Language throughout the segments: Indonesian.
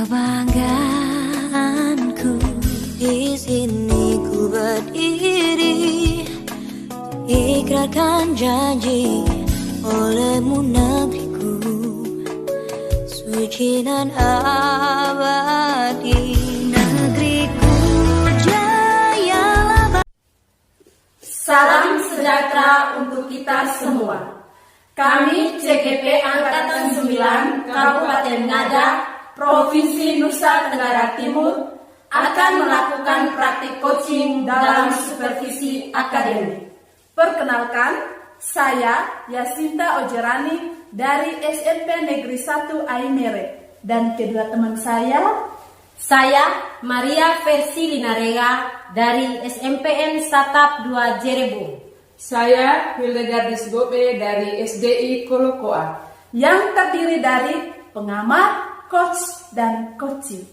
kebanggaanku. Di sini ku berdiri, ikrarkan janji olehmu negeriku, suci dan abadi. Negeriku jayalah. Salam sejahtera untuk kita semua. Kami CGP Angkatan 9 Kabupaten Ngada, Provinsi Nusa Tenggara Timur akan melakukan praktik coaching dalam supervisi akademik. Perkenalkan, saya Yasinta Ojerani dari SMP Negeri 1 Aimere dan kedua teman saya Maria Versi Linarega dari SMPN Satap 2 Jerebung. Saya Hildegardis Bobe dari SDI Kolokoa, yang terdiri dari pengamat, coach, dan coaching.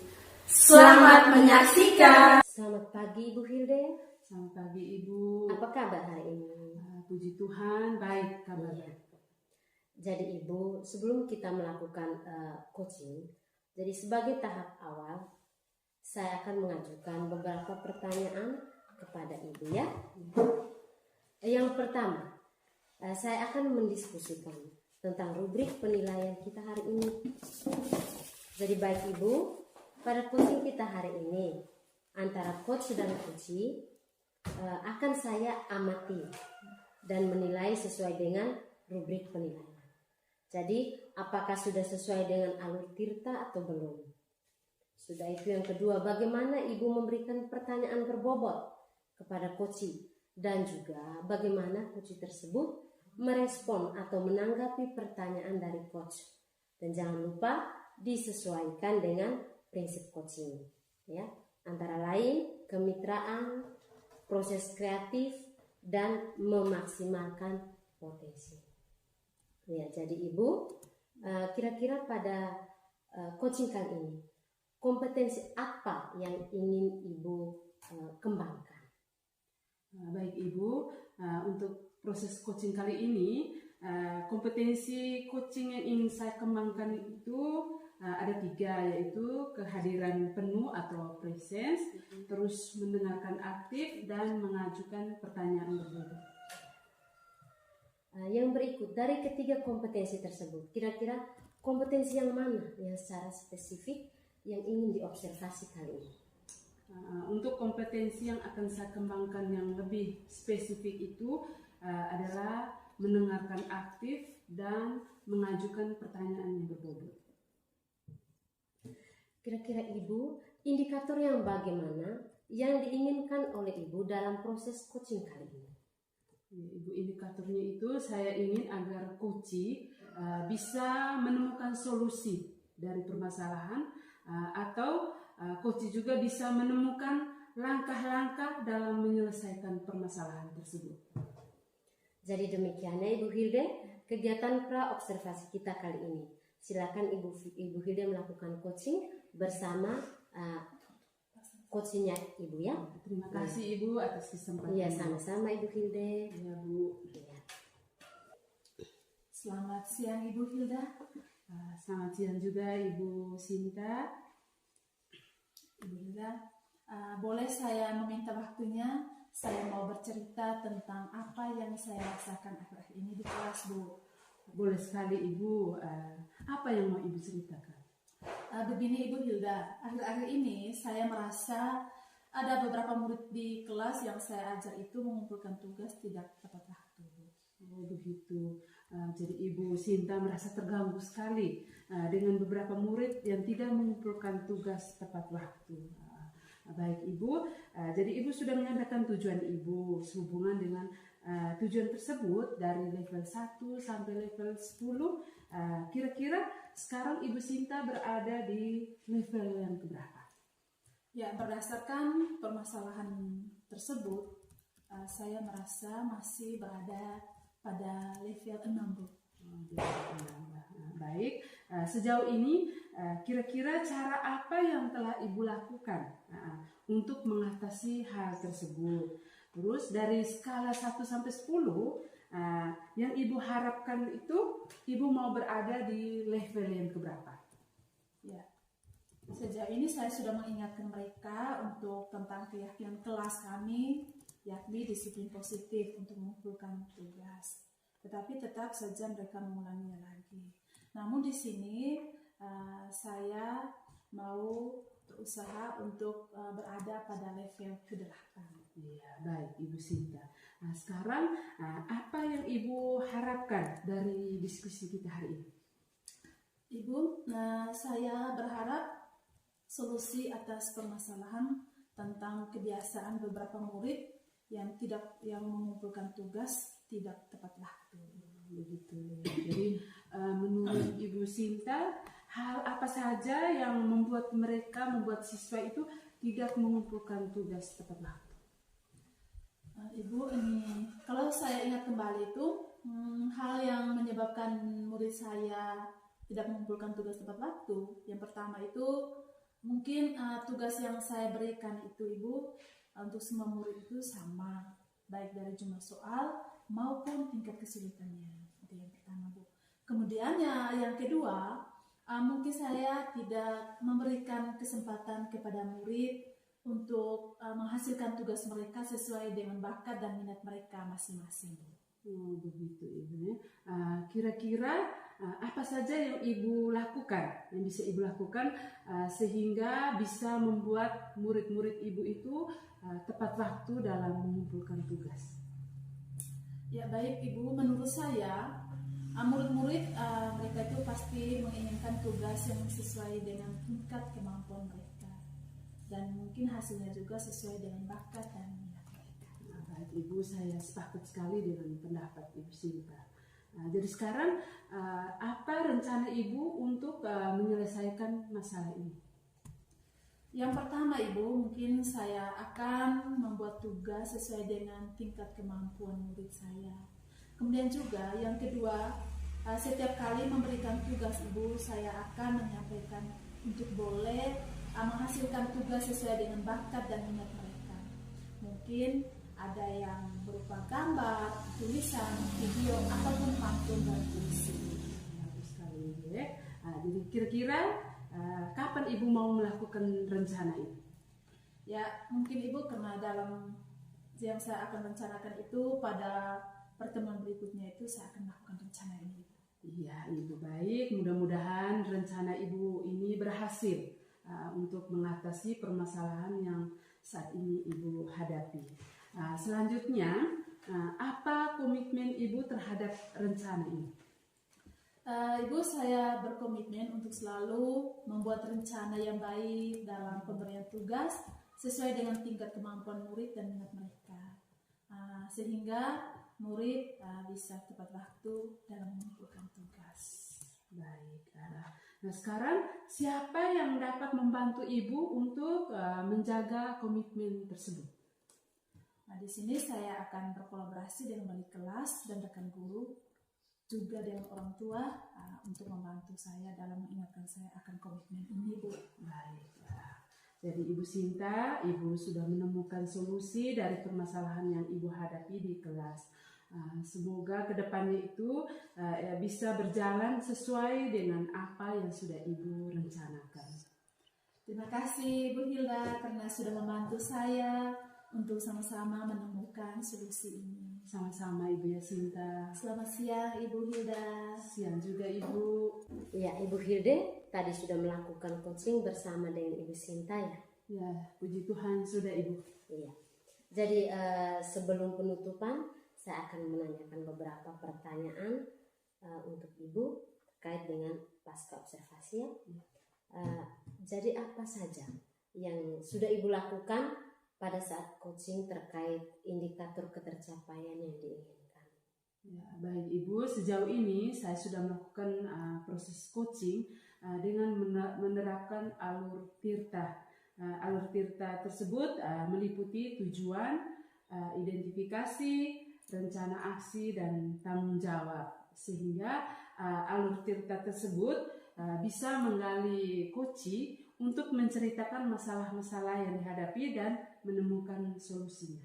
Selamat menyaksikan. Selamat pagi Ibu Hilde. selamat pagi Ibu. Apa kabar hari ini? Puji Tuhan, baik kabarnya. Jadi Ibu, sebelum kita melakukan coaching, jadi sebagai tahap awal, saya akan mengajukan beberapa pertanyaan kepada Ibu ya. Yang pertama, saya akan mendiskusikan tentang rubrik penilaian kita hari ini. Jadi baik Ibu, pada coaching kita hari ini antara coach dan coachee akan saya amati dan menilai sesuai dengan rubrik penilaian. Jadi apakah sudah sesuai dengan alur tirta atau belum? Sudah itu yang kedua, bagaimana Ibu memberikan pertanyaan berbobot kepada coachee dan juga bagaimana coachee tersebut merespon atau menanggapi pertanyaan dari coach. Dan jangan lupa disesuaikan dengan prinsip coaching ya, antara lain kemitraan, proses kreatif, dan memaksimalkan potensi. Ya, jadi Ibu, kira-kira pada coaching kali ini kompetensi apa yang ingin Ibu kembangkan? Baik Ibu, untuk proses coaching kali ini, kompetensi coaching yang ingin saya kembangkan itu ada 3, yaitu kehadiran penuh atau presence, terus mendengarkan aktif, dan mengajukan pertanyaan berbobot. Yang berikut, dari ketiga kompetensi tersebut, kira-kira kompetensi yang mana yang secara spesifik yang ingin diobservasi kali ini? Untuk kompetensi yang akan saya kembangkan yang lebih spesifik itu adalah mendengarkan aktif dan mengajukan pertanyaan yang berbobot. Kira-kira Ibu, indikator yang bagaimana yang diinginkan oleh Ibu dalam proses coaching kali ini? Ibu, indikatornya itu saya ingin agar coachee bisa menemukan solusi dari permasalahan atau coachee juga bisa menemukan langkah-langkah dalam menyelesaikan permasalahan tersebut. Jadi demikiannya Ibu Hilde, kegiatan pra-observasi kita kali ini. Silakan Ibu Hilde melakukan coaching bersama coachingnya Ibu ya. Terima kasih Ibu atas kesempatan. Iya, sama-sama Ibu Hilde. Ya Bu. Ya. Selamat siang Ibu Hilda. Selamat siang juga Ibu Sinta. Ibu Hilda, boleh saya meminta waktunya? Saya mau bercerita tentang apa yang saya rasakan akhir-akhir ini di kelas, Bu. Boleh sekali Ibu. Apa yang mau Ibu ceritakan? Begini Ibu Hilda, akhir-akhir ini saya merasa ada beberapa murid di kelas yang saya ajar itu mengumpulkan tugas tidak tepat waktu. Oh begitu. Jadi Ibu Sinta merasa terganggu sekali dengan beberapa murid yang tidak mengumpulkan tugas tepat waktu. Baik Ibu, jadi Ibu sudah menyampaikan tujuan Ibu sehubungan dengan tujuan tersebut dari level 1 sampai level 10. Kira-kira sekarang Ibu Sinta berada di level yang keberapa? Ya, berdasarkan permasalahan tersebut, saya merasa masih berada pada level 6, Bu. Baik, sejauh ini kira-kira cara apa yang telah Ibu lakukan untuk mengatasi hal tersebut? Terus dari skala 1 sampai 10, yang Ibu harapkan itu Ibu mau berada di level yang keberapa? Ya, Sejauh ini saya sudah mengingatkan mereka untuk tentang keyakinan kelas kami, yakni disiplin positif untuk mengumpulkan tugas. Tetapi tetap saja mereka mengulanginya lagi. Namun di sini saya mau berusaha untuk berada pada level ke-8. Iya, baik Ibu Sinta. Nah, sekarang apa yang Ibu harapkan dari diskusi kita hari ini? Ibu, saya berharap solusi atas permasalahan tentang kebiasaan beberapa murid yang mengumpulkan tugas tidak tepat waktu. Begitu. Jadi menurut Ibu Sinta, hal apa saja yang membuat siswa itu tidak mengumpulkan tugas tepat waktu? Ibu, ini kalau saya ingat kembali itu hal yang menyebabkan murid saya tidak mengumpulkan tugas tepat waktu. Yang pertama itu mungkin tugas yang saya berikan itu Ibu untuk semua murid itu sama, baik dari jumlah soal maupun tingkat kesulitannya. Itu yang pertama, Bu. Kemudian yang kedua, mungkin saya tidak memberikan kesempatan kepada murid untuk menghasilkan tugas mereka sesuai dengan bakat dan minat mereka masing-masing. Oh, begitu Ibu. Kira-kira apa saja yang Ibu lakukan, yang bisa Ibu lakukan sehingga bisa membuat murid-murid Ibu itu tepat waktu dalam mengumpulkan tugas? Ya baik Ibu, menurut saya murid-murid mereka itu pasti menginginkan tugas yang sesuai dengan tingkat kemampuan mereka. Dan mungkin hasilnya juga sesuai dengan bakat dan minat mereka. Baik Ibu, saya sepakat sekali dengan pendapat Ibu Sinta. Jadi sekarang apa rencana Ibu untuk menyelesaikan masalah ini? Yang pertama Ibu, mungkin saya akan membuat tugas sesuai dengan tingkat kemampuan murid saya. Kemudian juga yang kedua, setiap kali memberikan tugas Ibu, saya akan menyampaikan untuk boleh menghasilkan tugas sesuai dengan bakat dan minat mereka. Mungkin ada yang berupa gambar, tulisan, video, ataupun pantun dan puisi. Bagus sekali ya. Jadi kira-kira kapan Ibu mau melakukan rencana ini? Ya mungkin Ibu karena dalam yang saya akan rencanakan itu pada pertemuan berikutnya itu saya akan melakukan rencana ini. Iya Ibu, baik. Mudah-mudahan rencana Ibu ini berhasil untuk mengatasi permasalahan yang saat ini Ibu hadapi. Selanjutnya, apa komitmen Ibu terhadap rencana ini? Ibu, saya berkomitmen untuk selalu membuat rencana yang baik dalam pemberian tugas sesuai dengan tingkat kemampuan murid dan minat mereka, sehingga murid bisa tepat waktu dalam mengumpulkan tugas. Baik. Nah sekarang siapa yang dapat membantu Ibu untuk menjaga komitmen tersebut? Nah, di sini saya akan berkolaborasi dengan wali kelas dan rekan guru, juga dengan orang tua untuk membantu saya dalam mengingatkan saya akan komitmen ini, Bu. Baik. Jadi Ibu Sinta, Ibu sudah menemukan solusi dari permasalahan yang Ibu hadapi di kelas. Semoga kedepannya itu bisa berjalan sesuai dengan apa yang sudah Ibu rencanakan. Terima kasih Bu Hilda karena sudah membantu saya untuk sama-sama menemukan solusi ini. Sama-sama Ibu Yasinta. Selamat siang Ibu Hilda. Siang juga Ibu. Ya, Ibu Hilde tadi sudah melakukan coaching bersama dengan Ibu Sinta ya. Ya, puji Tuhan sudah Ibu. Iya. Jadi sebelum penutupan saya akan menanyakan beberapa pertanyaan untuk Ibu terkait dengan pasca observasi ya. Jadi apa saja yang sudah Ibu lakukan pada saat coaching terkait indikator ketercapaian yang diinginkan? Ya, baik Ibu, sejauh ini saya sudah melakukan proses coaching dengan menerapkan alur tirta. Alur tirta tersebut meliputi tujuan, identifikasi, rencana aksi, dan tanggung jawab. Sehingga alur tirta tersebut bisa menggali coaching untuk menceritakan masalah-masalah yang dihadapi dan menemukan solusinya.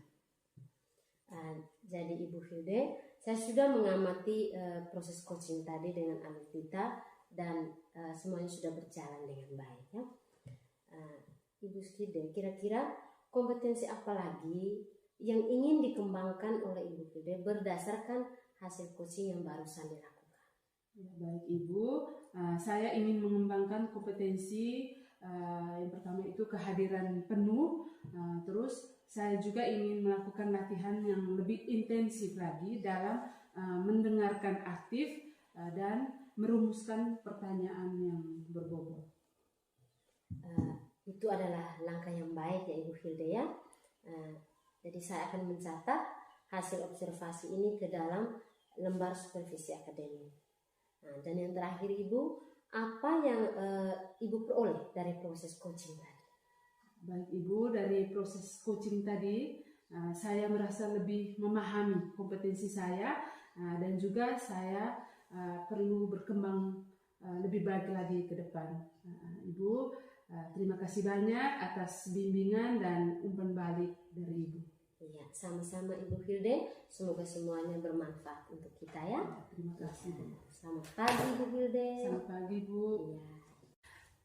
Jadi Ibu Hilde, saya sudah mengamati proses coaching tadi dengan alur tirta dan semuanya sudah berjalan dengan baik ya. Ibu Hilde, kira-kira kompetensi apa lagi yang ingin dikembangkan oleh Ibu Hilde berdasarkan hasil coaching yang barusan dilakukan? Ya, baik Ibu, saya ingin mengembangkan kompetensi yang pertama itu kehadiran penuh, terus saya juga ingin melakukan latihan yang lebih intensif lagi dalam mendengarkan aktif dan merumuskan pertanyaan yang berbobot. Itu adalah langkah yang baik ya Ibu Hilde ya. Jadi saya akan mencatat hasil observasi ini ke dalam lembar supervisi akademik. Dan yang terakhir Ibu, apa yang Ibu peroleh dari proses coaching tadi? Baik Ibu, dari proses coaching tadi saya merasa lebih memahami kompetensi saya dan juga saya perlu berkembang lebih baik lagi ke depan. Ibu, terima kasih banyak atas bimbingan dan umpan balik dari Ibu. Iya, sama-sama Ibu Hilde. Semoga semuanya bermanfaat untuk kita ya. Terima kasih. Selamat pagi Ibu Hilde. Selamat pagi Bu. Iya.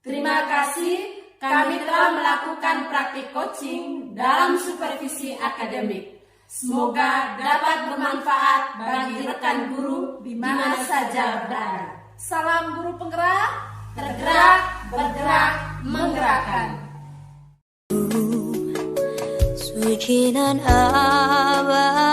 Terima kasih, kami telah melakukan praktik coaching dalam supervisi akademik. Semoga dapat bermanfaat bagi rekan guru di mana saja berada. Salam guru penggerak, Tergerak, bergerak, menggerakkan. Suci nan abadi